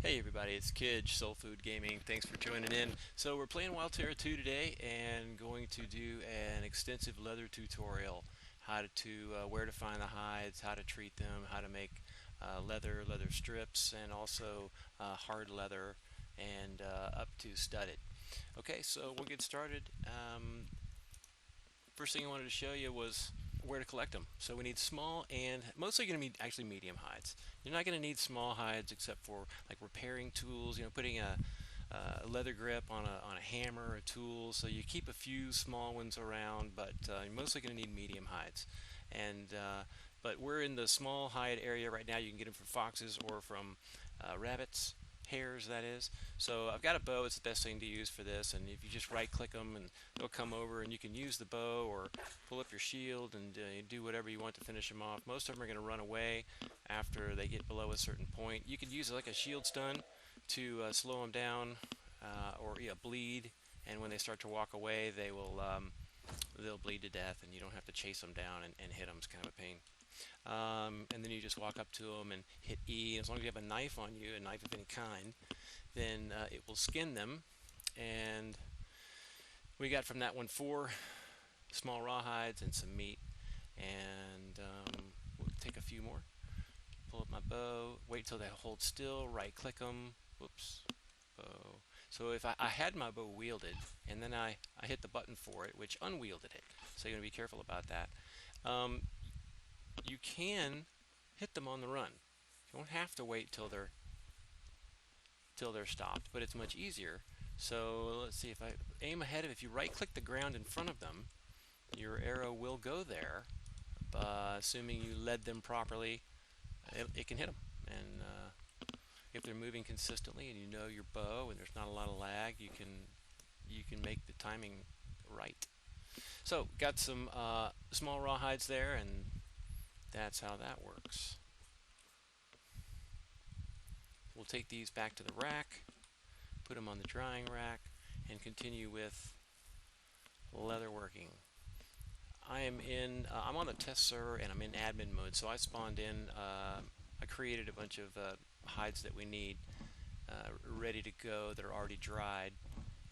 Hey everybody, it's Kidge, SoulFood Gaming. Thanks for joining in. So we're playing Wild Terra 2 today and going to do an extensive leather tutorial. Where to find the hides, how to treat them, how to make leather strips, and also hard leather and up to studded. Okay, so we'll get started. First thing I wanted to show you was where to collect them. So we need small and mostly going to need actually medium hides. You're not going to need small hides except for like repairing tools, putting a leather grip on a hammer or a tool. So you keep a few small ones around, but you're mostly going to need medium hides. And but we're in the small hide area right now. You can get them from foxes or from rabbits, hares, that is. So I've got a bow. It's the best thing to use for this. And if you just right click them, and they'll come over, and you can use the bow or pull up your shield and do whatever you want to finish them off. Most of them are going to run away after they get below a certain point. You could use like a shield stun to slow them down or bleed. And when they start to walk away, they'll bleed to death, and you don't have to chase them down and hit them. It's kind of a pain. And then you just walk up to them and hit E. As long as you have a knife on you, a knife of any kind, then it will skin them. And we got from that one 4 small rawhides and some meat. And we'll take a few more. Pull up my bow, wait till they hold still, right click them. Whoops, bow. So if I had my bow wielded and then I hit the button for it, which unwielded it, so you're going to be careful about that. You can hit them on the run. You don't have to wait till they're stopped, but it's much easier. So let's see, if I aim ahead if you right click the ground in front of them, your arrow will go there, assuming you led them properly. It can hit them. And if they're moving consistently and you know your bow and there's not a lot of lag, you can make the timing right. So got some small rawhides there, and that's how that works. We'll take these back to the rack, put them on the drying rack, and continue with LeatherWorking. I'm on the test server and I'm in admin mode, so I spawned in. I created a bunch of hides that we need ready to go that are already dried,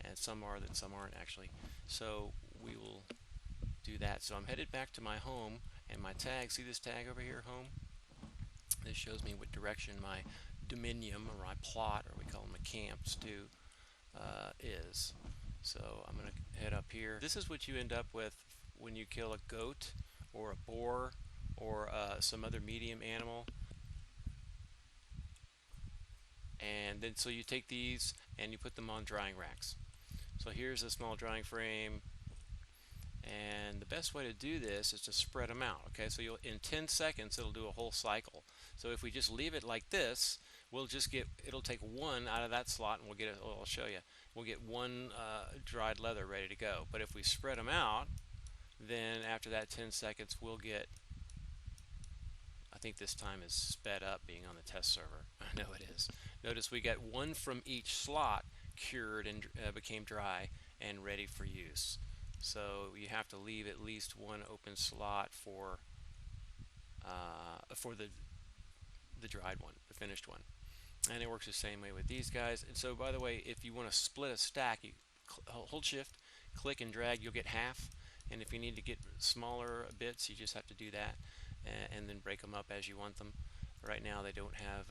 and some are that some aren't actually. So we will do that. So I'm headed back to my home, and my tag. See this tag over here, home? This shows me what direction my dominium, or my plot, or we call them the camps too, is. So I'm going to head up here. This is what you end up with when you kill a goat or a boar or some other medium animal. And then so you take these and you put them on drying racks. So here's a small drying frame, and the best way to do this is to spread them out. Okay, so in 10 seconds it'll do a whole cycle. So if we just leave it like this, it'll take one out of that slot, and we'll get it. I'll show you. We'll get one dried leather ready to go. But if we spread them out, then after that 10 seconds we'll get, I think this time is sped up being on the test server. I know it is. Notice we got one from each slot cured and became dry and ready for use. So you have to leave at least one open slot for the dried one, the finished one. And it works the same way with these guys. And so, by the way, if you want to split a stack, you hold shift, click and drag, you'll get half. And if you need to get smaller bits, you just have to do that and then break them up as you want them. Right now they don't have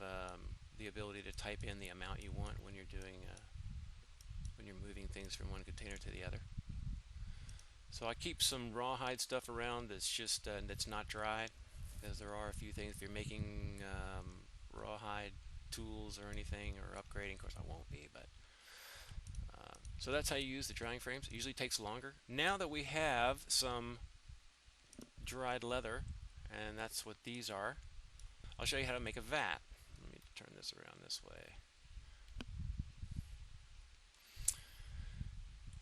the ability to type in the amount you want when you're moving things from one container to the other. So I keep some rawhide stuff around that's just that's not dried, because there are a few things if you're making rawhide tools or anything, or upgrading. Of course I won't be, but so that's how you use the drying frames. It usually takes longer. Now that we have some dried leather, and that's what these are, I'll show you how to make a vat. Let me turn this around this way.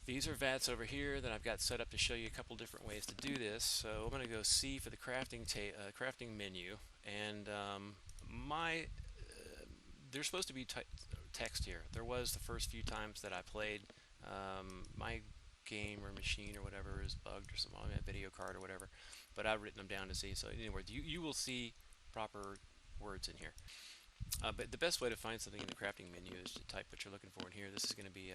These are vats over here that I've got set up to show you a couple different ways to do this. So I'm going to go C for the crafting menu, and there's supposed to be text here. There was the first few times that I played. My game or machine or whatever is bugged or something, a video card or whatever, but I've written them down to see. So anyway, you will see proper words in here. But the best way to find something in the crafting menu is to type what you're looking for in here. This is going to be,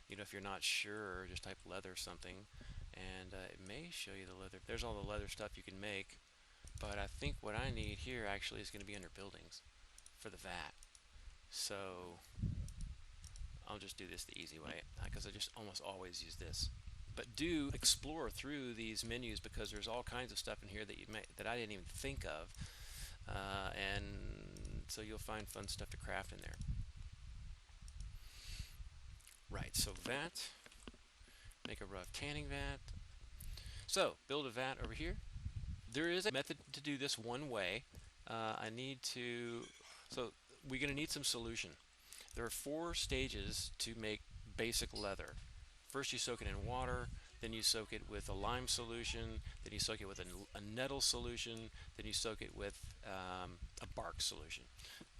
if you're not sure, just type leather something, and it may show you the leather. There's all the leather stuff you can make, but I think what I need here actually is going to be under buildings for the vat. So I'll just do this the easy way, because I just almost always use this. But do explore through these menus, because there's all kinds of stuff in here that I didn't even think of, and so you'll find fun stuff to craft in there. Right, so vat, make a rough tanning vat. So build a vat over here. There is a method to do this one way. So we're going to need some solution. There are 4 stages to make basic leather. First you soak it in water, then you soak it with a lime solution, then you soak it with a nettle solution, then you soak it with a bark solution.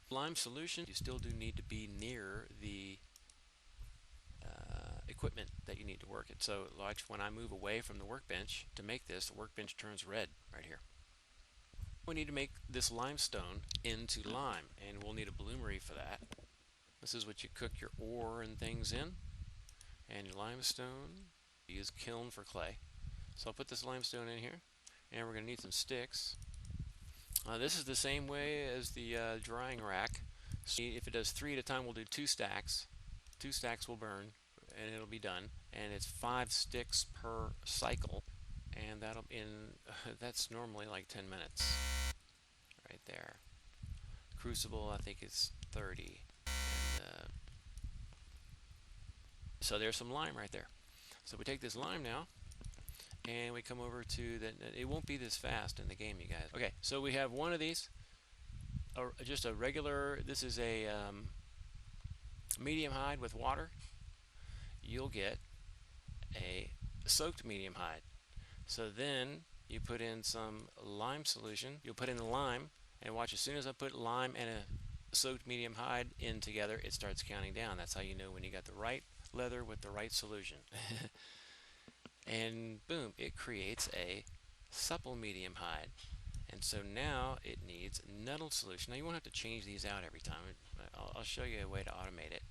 Lime solution, you still do need to be near the equipment that you need to work it. So like when I move away from the workbench to make this, the workbench turns red right here. We need to make this limestone into lime, and we'll need a bloomery for that. This is what you cook your ore and things in. And your limestone, you use kiln for clay. So I'll put this limestone in here, and we're going to need some sticks. This is the same way as the drying rack. So if it does 3 at a time, we'll do 2 stacks. 2 stacks will burn, and it'll be done. And it's 5 sticks per cycle, and that's normally like 10 minutes. Right there. Crucible, I think it's 30. So there's some lime right there. So we take this lime now, and we come over to it won't be this fast in the game, you guys. Okay, so we have one of these, just a regular, this is a medium hide with water. You'll get a soaked medium hide. So then you put in some lime solution. You'll put in the lime, and watch, as soon as I put lime and a soaked medium hide in together, it starts counting down. That's how you know when you got the right leather with the right solution. And boom, it creates a supple medium hide. And so now it needs nettle solution. Now you won't have to change these out every time. I'll show you a way to automate it.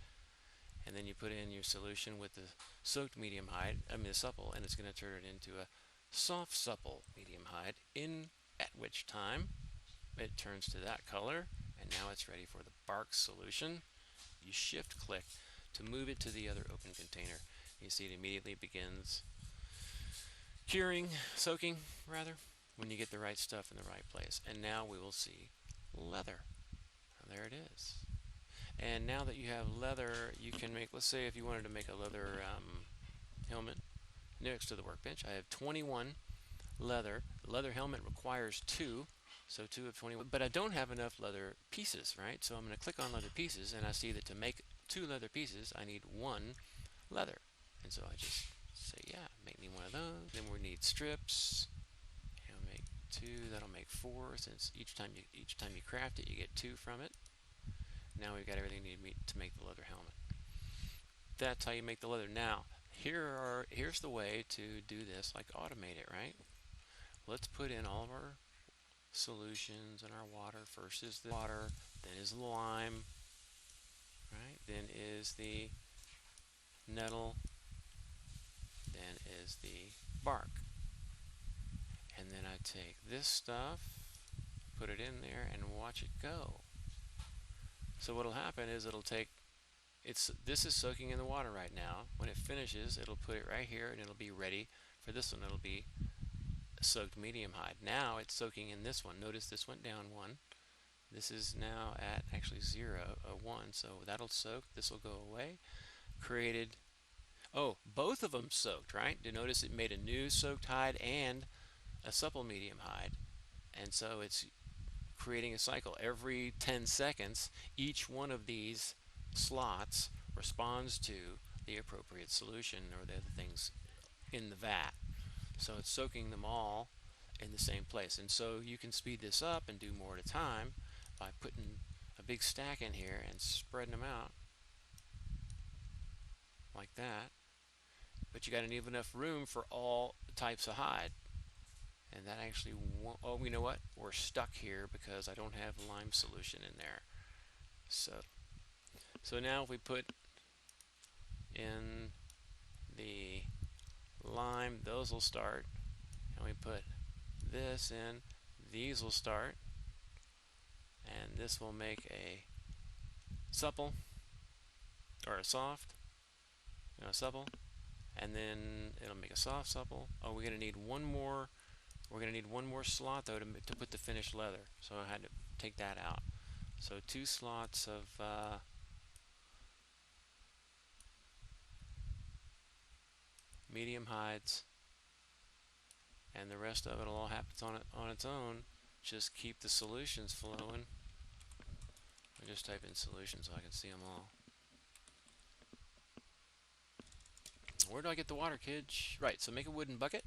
And then you put in your solution with the soaked medium hide, the supple, and it's going to turn it into a soft supple medium hide, at which time it turns to that color, and now it's ready for the bark solution. You shift click to move it to the other open container. You see it immediately begins soaking rather, when you get the right stuff in the right place. And now we will see leather. There it is. And now that you have leather, you can make, let's say if you wanted to make a leather helmet next to the workbench. I have 21 leather. The leather helmet requires 2, so 2 of 21. But I don't have enough leather pieces, right? So I'm going to click on leather pieces, and I see that to make 2 leather pieces, I need 1 leather. And so I just say, yeah, make me one of those. Then we need strips. I'll make 2. That'll make 4, since each time you craft it, you get 2 from it. Now we've got everything you need to make the leather helmet. That's how you make the leather. Now, here's the way to do this, like automate it, right? Let's put in all of our solutions and our water. First is the water, then is the lime, right? Then is the nettle, then is the bark. And then I take this stuff, put it in there, and watch it go. So what'll happen is this is soaking in the water right now. When it finishes, it'll put it right here, and it'll be ready for this one. It'll be soaked medium hide. Now it's soaking in this one. Notice this went down 1. This is now at actually 1. So that'll soak. This will go away. Both of them soaked, right? You notice it made a new soaked hide and a supple medium hide. And so it's creating a cycle. Every 10 seconds, each one of these slots responds to the appropriate solution or the other things in the vat. So it's soaking them all in the same place. And so you can speed this up and do more at a time by putting a big stack in here and spreading them out like that. But you got to leave enough room for all types of hide. And that actually won't, you know what? We're stuck here because I don't have lime solution in there. So now if we put in the lime, those will start, and we put this in, these will start, and this will make a supple, or a soft, supple, and then it'll make a soft supple. Oh, we're gonna need one more. We're gonna need one more slot though to put the finished leather. So I had to take that out. So 2 slots of medium hides, and the rest of it will all happen on its own. Just keep the solutions flowing. I just type in solutions so I can see them all. Where do I get the water, kids? Right, so make a wooden bucket.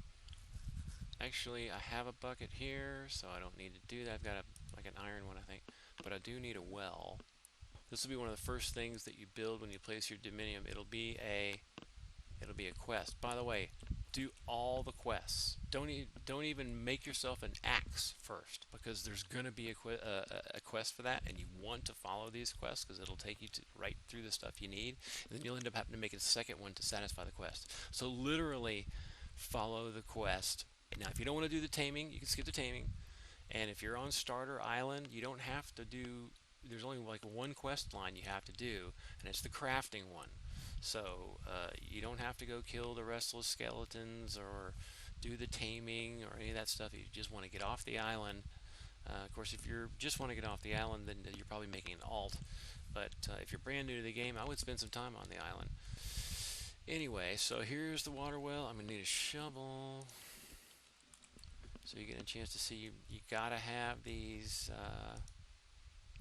Actually, I have a bucket here, so I don't need to do that. I've got like an iron one, I think. But I do need a well. This will be one of the first things that you build when you place your dominium. It'll be a quest. By the way, do all the quests. Don't even make yourself an axe first, because there's going to be a quest for that, and you want to follow these quests because it'll take you right through the stuff you need, and then you'll end up having to make a second one to satisfy the quest. So literally follow the quest. Now, if you don't want to do the taming, you can skip the taming. And if you're on Starter Island, you don't have to do. There's only like one quest line you have to do, and it's the crafting one. So you don't have to go kill the restless skeletons or do the taming or any of that stuff. You just want to get off the island. Of course, if you just want to get off the island, then you're probably making an alt. But if you're brand new to the game, I would spend some time on the island. Anyway, so here's the water well. I'm going to need a shovel. So you get a chance to see you gotta have these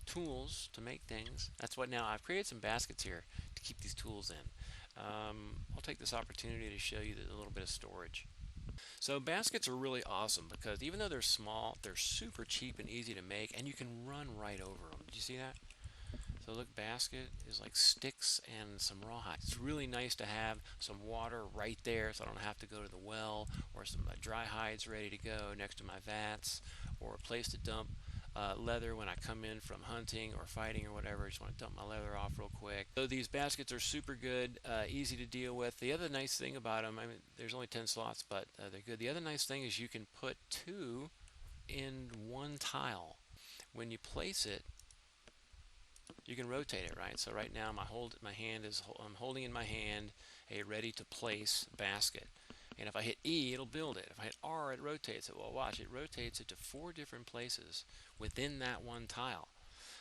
tools to make things. That's what now I've created some baskets here to keep these tools in. I'll take this opportunity to show you a little bit of storage. So baskets are really awesome because even though they're small, they're super cheap and easy to make, and you can run right over them. Did you see that? So look, basket is like sticks and some rawhides. It's really nice to have some water right there so I don't have to go to the well, or some dry hides ready to go next to my vats, or a place to dump leather when I come in from hunting or fighting or whatever. I just want to dump my leather off real quick. So these baskets are super good, easy to deal with. The other nice thing about them, I mean, there's only 10 slots, but they're good. The other nice thing is you can put 2 in one tile. When you place it, you can rotate it, right? So right now I'm holding in my hand a ready to place basket, and if I hit E, it'll build it. If I hit R, it rotates it. Well, watch, it rotates it to 4 different places within that one tile.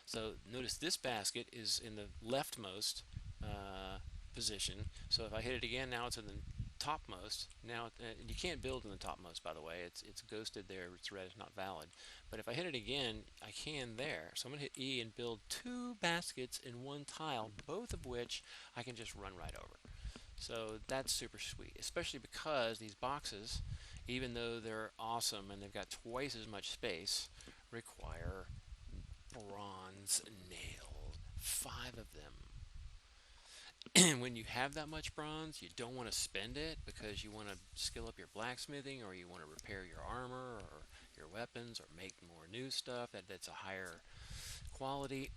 So notice this basket is in the leftmost position. So if I hit it again, now it's in the topmost. Now you can't build in the topmost, by the way. It's ghosted there. It's red. It's not valid. But if I hit it again, I can there. So I'm going to hit E and build 2 baskets in one tile, both of which I can just run right over. So that's super sweet, especially because these boxes, even though they're awesome and they've got twice as much space, require bronze nails, 5 of them. And when you have that much bronze, you don't want to spend it because you want to skill up your blacksmithing, or you want to repair your armor or your weapons, or make more new stuff that's a higher quality.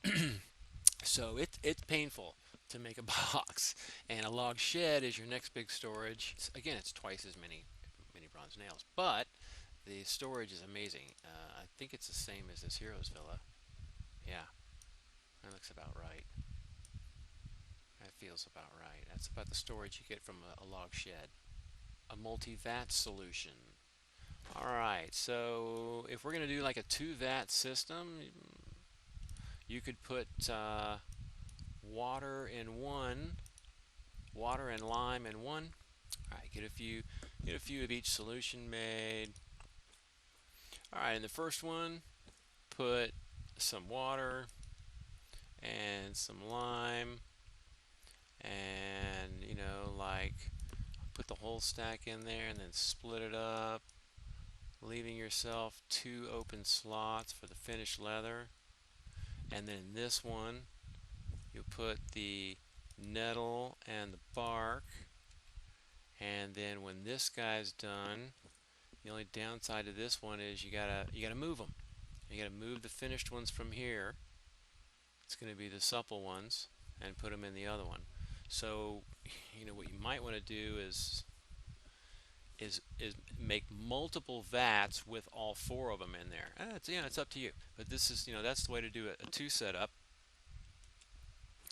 So it's painful to make a box, and a log shed is your next big storage. Again, it's twice as many bronze nails, but the storage is amazing. I think it's the same as this hero's villa. Yeah, that looks about right. That feels about right. That's about the storage you get from a log shed. A multi-vat solution. Alright, so if we're going to do like a 2-vat system, you could put water in one, water and lime in one. Alright, get a few of each solution made. Alright, in the first one, put some water and some lime, and like put the whole stack in there and then split it up, leaving yourself 2 open slots for the finished leather. And then in this one, you'll put the nettle and the bark, and then when this guy's done, the only downside to this one is you gotta move them. You gotta move the finished ones from here. it's going to be the supple ones and put them in the other one. So, what you might want to do is make multiple vats with all 4 of them in there. It's up to you. But this is, that's the way to do a 2 setup.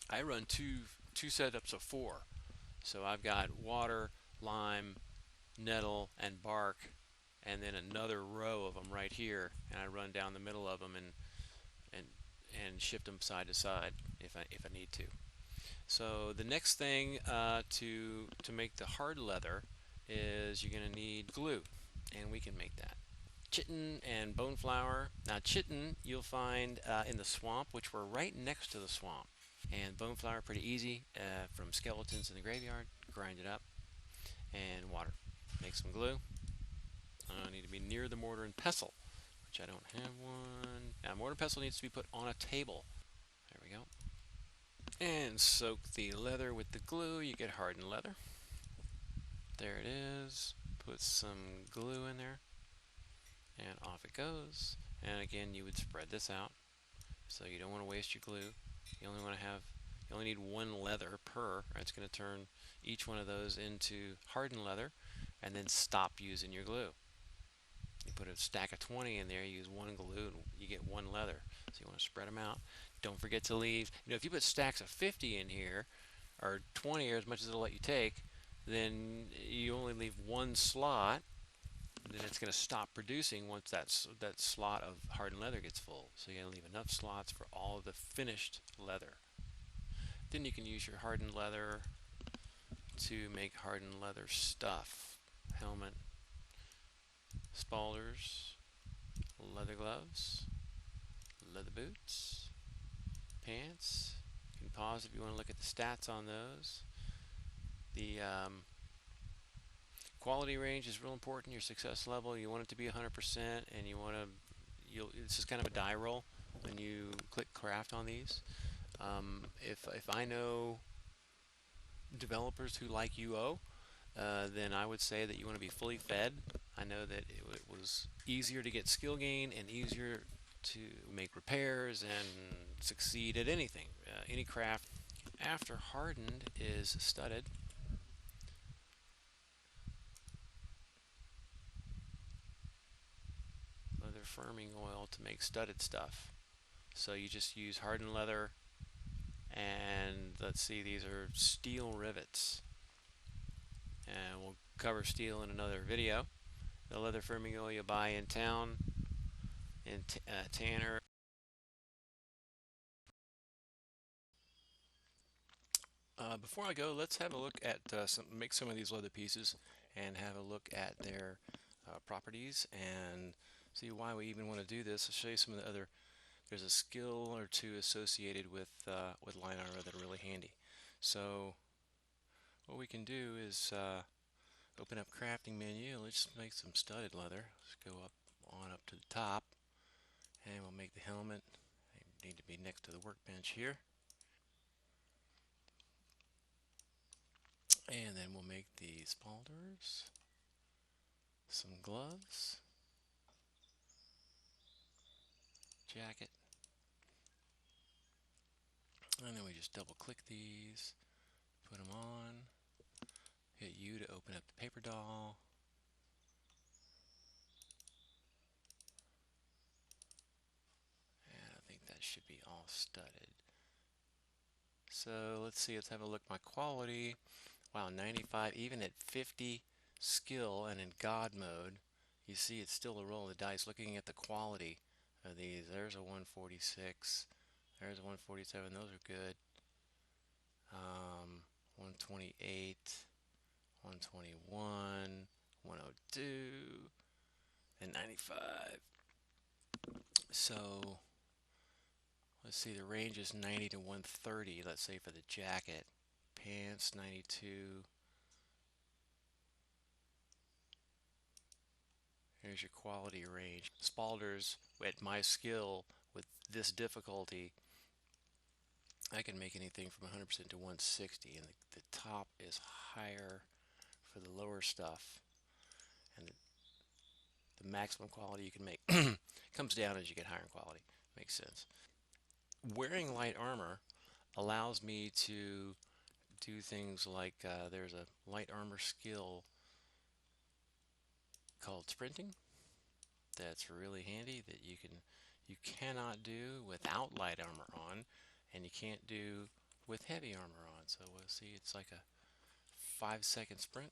I run two setups of 4. So I've got water, lime, nettle, and bark, and then another row of them right here, and I run down the middle of them and shift them side to side if I need to. So the next thing to make the hard leather is you're going to need glue, and we can make that. Chitin and bone flour. Now chitin you'll find in the swamp, which we're right next to the swamp. And bone flour, pretty easy, from skeletons in the graveyard. Grind it up, and water. Make some glue. I need to be near the mortar and pestle, which I don't have one. Now mortar and pestle needs to be put on a table. There we go. And soak the leather with the glue. You get hardened leather. There it is. Put some glue in there, and off it goes. And again, you would spread this out, so you don't want to waste your glue. You only need 1 leather per. It's going to turn each one of those into hardened leather, and then stop using your glue. You put a stack of 20 in there, you use 1 glue, and you get 1 leather. So you want to spread them out. Don't forget to leave. If you put stacks of 50 in here, or 20, or as much as it'll let you take, then you only leave 1 slot. Then it's going to stop producing once that slot of hardened leather gets full. So you're going to leave enough slots for all of the finished leather. Then you can use your hardened leather to make hardened leather stuff. Helmet, spalders, leather gloves, leather boots, pants. You can pause if you want to look at the stats on those. The quality range is real important. Your success level, you want it to be 100%, and this is kind of a die roll when you click craft on these. If I know developers who like UO, then I would say that you want to be fully fed. I know that it was easier to get skill gain and easier to make repairs and succeed at anything, any craft. After hardened is studded. Leather firming oil to make studded stuff. So you just use hardened leather, and let's see, these are steel rivets, and we'll cover steel in another video. The leather firming oil you buy in town in Tanner. Before I go, let's have a look at make some of these leather pieces and have a look at their properties and see why we even want to do this. I'll show you some of the other. There's a skill or 2 associated with line armor that are really handy. So what we can do is open up crafting menu. Let's make some studded leather. Let's go up to the top, and we'll make the helmet. They need to be next to the workbench here. And then we'll make the spalders, some gloves, jacket, and then we just double click these, put them on, hit U to open up the paper doll, and I think that should be all studded. So let's see, let's have a look at my quality. Wow, 95, even at 50 skill and in God mode, you see it's still a roll of the dice. Looking at the quality of these, there's a 146, there's a 147, those are good. 128, 121, 102, and 95. So let's see, the range is 90 to 130, let's say for the jacket. Pants, 92. Here's your quality range. Spalders, at my skill, with this difficulty, I can make anything from 100% to 160, and the top is higher for the lower stuff, and the maximum quality you can make comes down as you get higher in quality. Makes sense. wearing light armor allows me to do things like there's a light armor skill called sprinting that's really handy that you cannot do without light armor on, and you can't do with heavy armor on. So we'll see, it's like a 5-second sprint,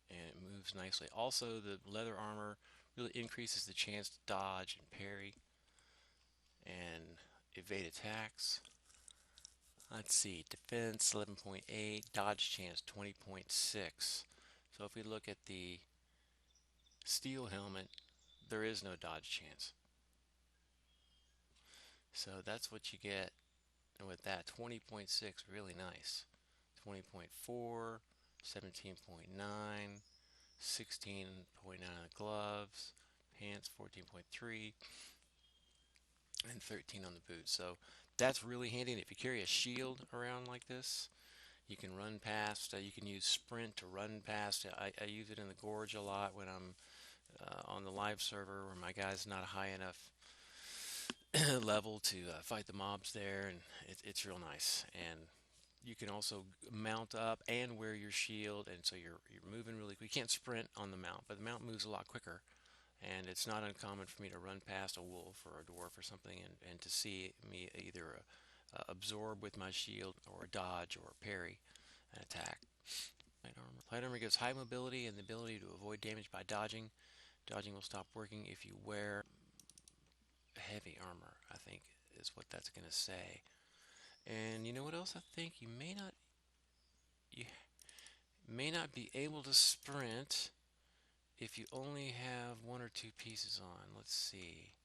and it moves nicely. Also, the leather armor really increases the chance to dodge and parry and evade attacks. Let's see, defense 11.8, dodge chance 20.6. So if we look at the steel helmet, there is no dodge chance. So that's what you get with that. 20.6, really nice. 20.4, 17.9, 16.9 on the gloves, pants 14.3, and 13 on the boots. So that's really handy. And if you carry a shield around like this, you can run past. You can use sprint to run past. I use it in the gorge a lot when I'm on the live server where my guy's not high enough level to fight the mobs there, and it's real nice. And you can also mount up and wear your shield, and so you're moving really quick. You can't sprint on the mount, but the mount moves a lot quicker. And it's not uncommon for me to run past a wolf or a dwarf or something, and to see me either absorb with my shield or dodge or parry an attack. Light armor. Light armor gives high mobility and the ability to avoid damage by dodging. Dodging will stop working if you wear heavy armor, I think is what that's going to say. And you know what else I think? You may not be able to sprint if you only have one or two pieces on. Let's see.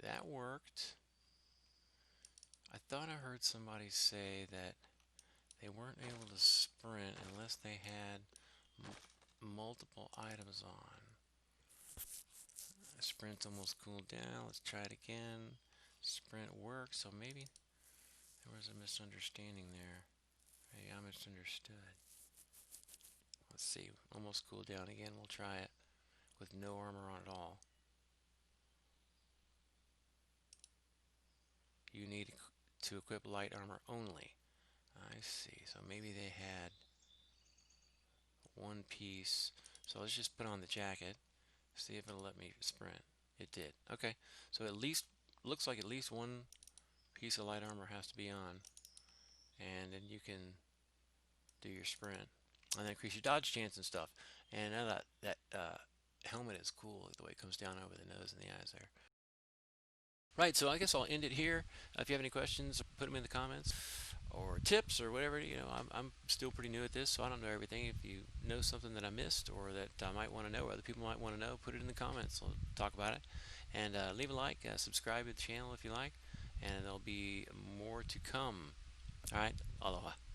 That worked. I thought I heard somebody say that they weren't able to sprint unless they had multiple items on. Sprint almost cooled down. Let's try it again. Sprint worked, so maybe there was a misunderstanding there. Maybe I misunderstood. Let's see. Almost cooled down again. We'll try it with no armor on at all. You need to equip light armor only. I see. So maybe they had one piece. So let's just put on the jacket. See if it'll let me sprint. It did. Okay. So at least, looks like at least one piece of light armor has to be on. And then you can do your sprint. And then increase your dodge chance and stuff. And now that helmet is cool, the way it comes down over the nose and the eyes there. Right, so I guess I'll end it here. If you have any questions, put them in the comments or tips or whatever. I'm still pretty new at this, so I don't know everything. If you know something that I missed or that I might want to know or other people might want to know, put it in the comments. We'll talk about it. And leave a like, subscribe to the channel if you like, and there'll be more to come. All right, aloha.